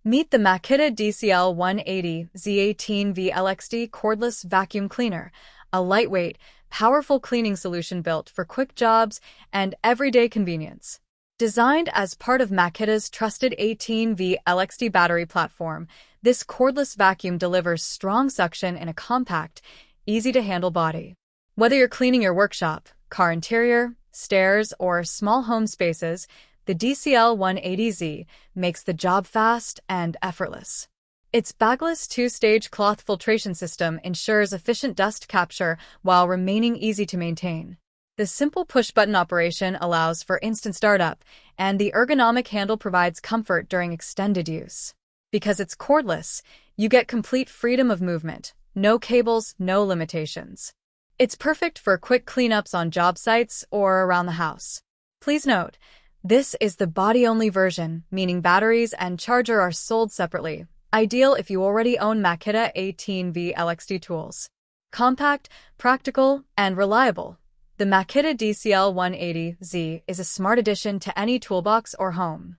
Meet the Makita DCL180Z18V LXT Cordless Vacuum Cleaner, a lightweight, powerful cleaning solution built for quick jobs and everyday convenience. Designed as part of Makita's trusted 18V LXT battery platform, this cordless vacuum delivers strong suction in a compact, easy-to-handle body. Whether you're cleaning your workshop, car interior, stairs, or small home spaces, the DCL180Z makes the job fast and effortless. Its bagless two-stage cloth filtration system ensures efficient dust capture while remaining easy to maintain. The simple push-button operation allows for instant startup, and the ergonomic handle provides comfort during extended use. Because it's cordless, you get complete freedom of movement, no cables, no limitations. It's perfect for quick cleanups on job sites or around the house. Please note, this is the body-only version, meaning batteries and charger are sold separately, ideal if you already own Makita 18V LXT tools. Compact, practical, and reliable, the Makita DCL180Z is a smart addition to any toolbox or home.